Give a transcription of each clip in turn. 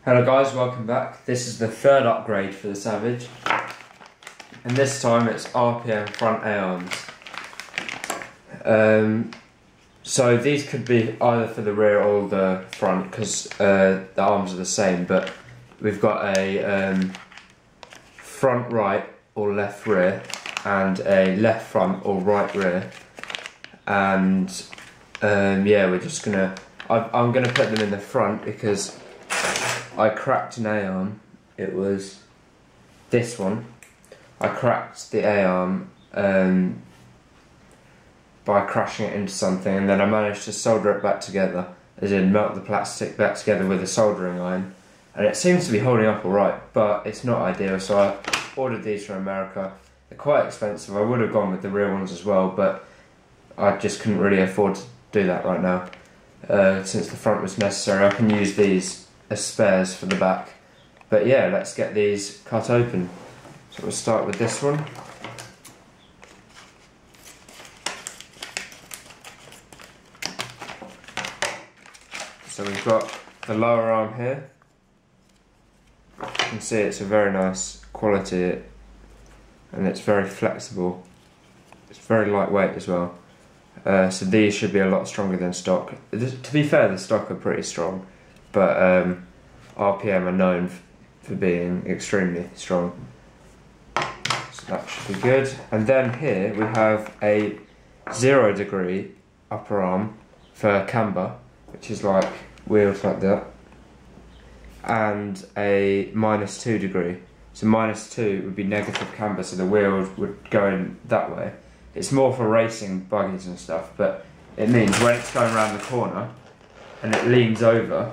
Hello guys, welcome back. This is the third upgrade for the Savage, and this time it's RPM front A-arms. So these could be either for the rear or the front because the arms are the same, but we've got a front right or left rear and a left front or right rear, and yeah, we're just gonna I'm gonna put them in the front because I cracked an A-arm. It was this one. I cracked the A-arm by crashing it into something, and then I managed to solder it back together, as in melt the plastic back together with a soldering iron, and it seems to be holding up alright, but it's not ideal, so I ordered these from America. They're quite expensive. I would have gone with the rear ones as well, but I just couldn't really afford to do that right now. Since the front was necessary, I can use these as spares for the back. But yeah, let's get these cut open. So we'll start with this one. So we've got the lower arm here. You can see it's a very nice quality, and it's very flexible. It's very lightweight as well. So these should be a lot stronger than stock. To be fair, the stock are pretty strong, but RPM are known for being extremely strong. So that should be good. And then here we have a 0 degree upper arm for camber, which is like wheels like that, and a -2 degree. So -2 would be negative camber, so the wheels would go in that way. It's more for racing buggies and stuff, but it means when it's going around the corner and it leans over,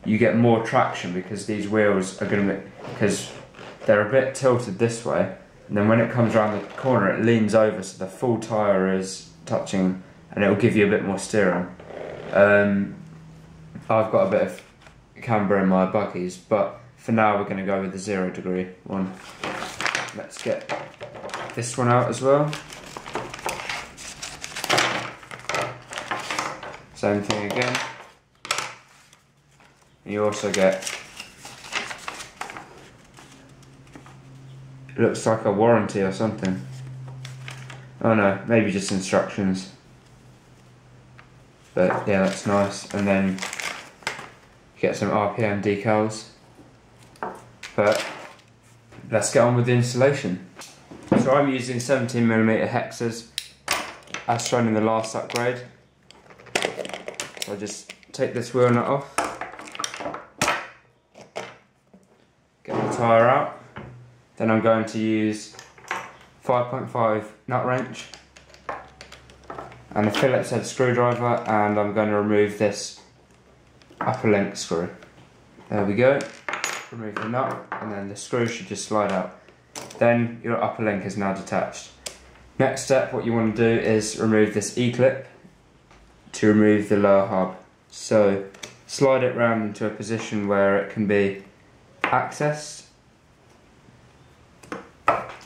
you get more traction because these wheels are going to be, because they're a bit tilted this way, and then when it comes around the corner it leans over so the full tyre is touching, and it will give you a bit more steering. I've got a bit of camber in my buggies, but for now we're going to go with the 0 degree one. Let's get this one out as well. Same thing again. You also get, it looks like a warranty or something. Oh no, maybe just instructions. But yeah, that's nice. And then you get some RPM decals. But let's get on with the installation. So I'm using 17mm hexas as shown in the last upgrade. So I just take this wheel nut off, get the tyre out, then I'm going to use 5.5 nut wrench and a Phillips head screwdriver, and I'm going to remove this upper link screw. There we go. Remove the nut, and then the screw should just slide out. Then your upper link is now detached. Next step, what you want to do is remove this E-clip to remove the lower hub. So slide it round into a position where it can be accessed,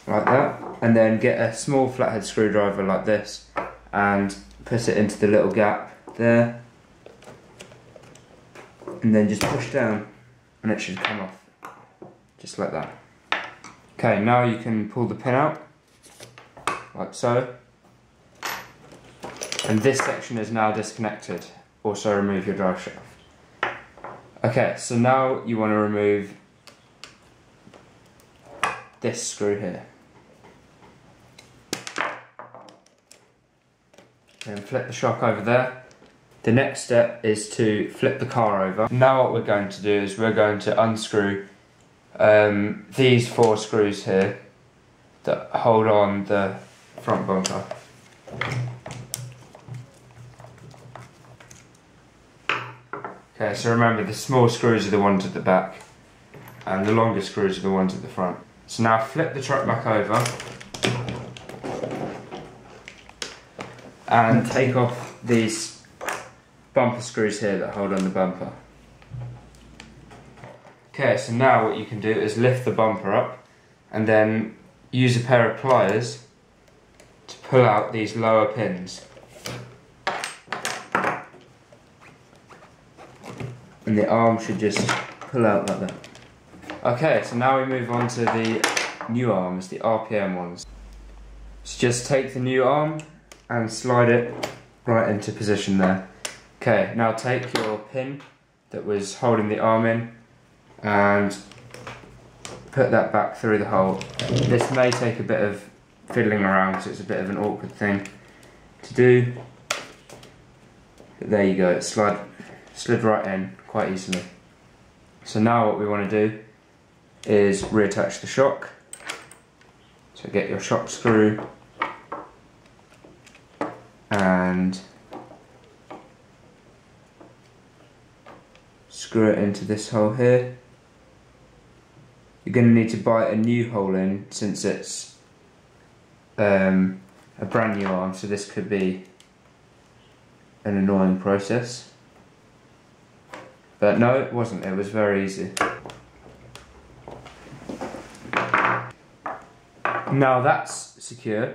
like that, and then get a small flathead screwdriver like this and put it into the little gap there, and then just push down and it should come off, just like that. Okay, now you can pull the pin out, like so. And this section is now disconnected. Also remove your drive shaft. Okay, so now you want to remove this screw here. Then flip the shock over there. The next step is to flip the car over. Now what we're going to do is we're going to unscrew these 4 screws here that hold on the front bumper. Okay, so remember, the small screws are the ones at the back and the longer screws are the ones at the front. So now flip the truck back over and take off these bumper screws here that hold on the bumper. Okay, so now what you can do is lift the bumper up and then use a pair of pliers to pull out these lower pins. And the arm should just pull out like that. Okay, so now we move on to the new arms, the RPM ones. So just take the new arm and slide it right into position there. Okay, now take your pin that was holding the arm in and put that back through the hole. This may take a bit of fiddling around because it's a bit of an awkward thing to do. But there you go, it slid right in quite easily. So now what we want to do is reattach the shock. So get your shock screw and screw it into this hole here. You're going to need to bite a new hole in since it's a brand new arm, so this could be an annoying process. But no, it wasn't, it was very easy. Now that's secure,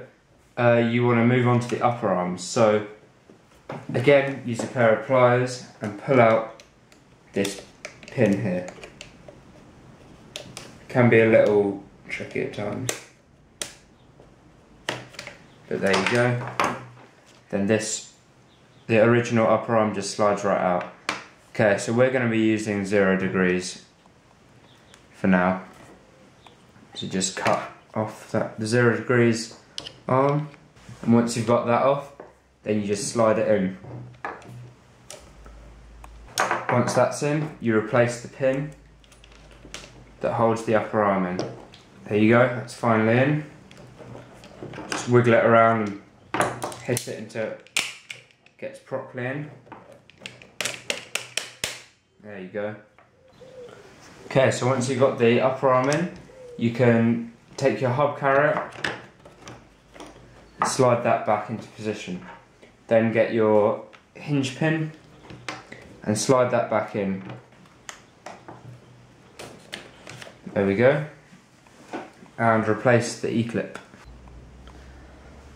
you want to move on to the upper arms. So again, use a pair of pliers and pull out this pin here. Can be a little tricky at times, but there you go. Then the original upper arm just slides right out. Okay, so we're going to be using 0 degrees for now. So just cut off the 0 degrees arm, and once you've got that off, then you just slide it in. Once that's in, you replace the pin that holds the upper arm in. There you go, that's finally in. Just wiggle it around and hit it until it gets properly in. There you go. Okay, so once you've got the upper arm in, you can take your hub carrier and slide that back into position. Then get your hinge pin and slide that back in. There we go. And replace the E-clip.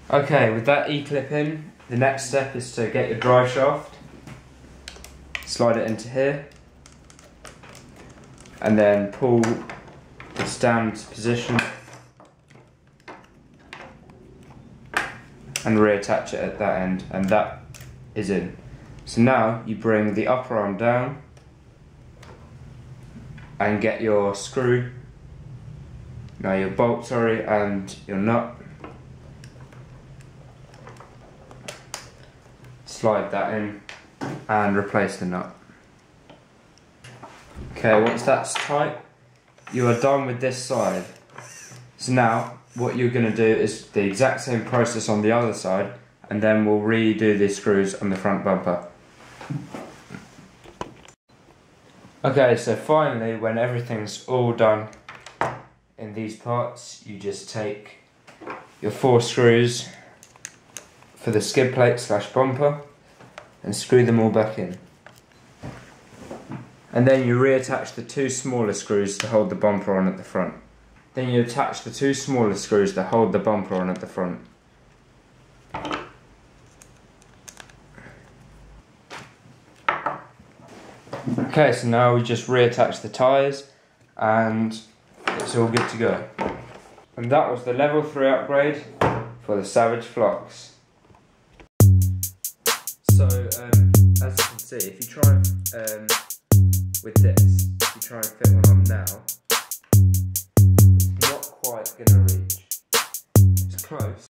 Okay, with that E-clip in, the next step is to get your drive shaft, slide it into here, and then pull this down to position and reattach it at that end, and that is in. So now you bring the upper arm down and get your screw, your bolt, and your nut. Slide that in and replace the nut. Okay, once that's tight, you are done with this side. So now what you're going to do is the exact same process on the other side, and then we'll redo the screws on the front bumper. Okay, so finally, when everything's all done in these parts, you just take your 4 screws for the skid plate / bumper and screw them all back in. And then you reattach the 2 smaller screws to hold the bumper on at the front. Then you attach the 2 smaller screws to hold the bumper on at the front. Okay, so now we just reattach the tyres and it's all good to go. And that was the level 3 upgrade for the Savage Flux. So, as you can see, if you try with this, if you try and fit one on now, it's not quite going to reach. It's close.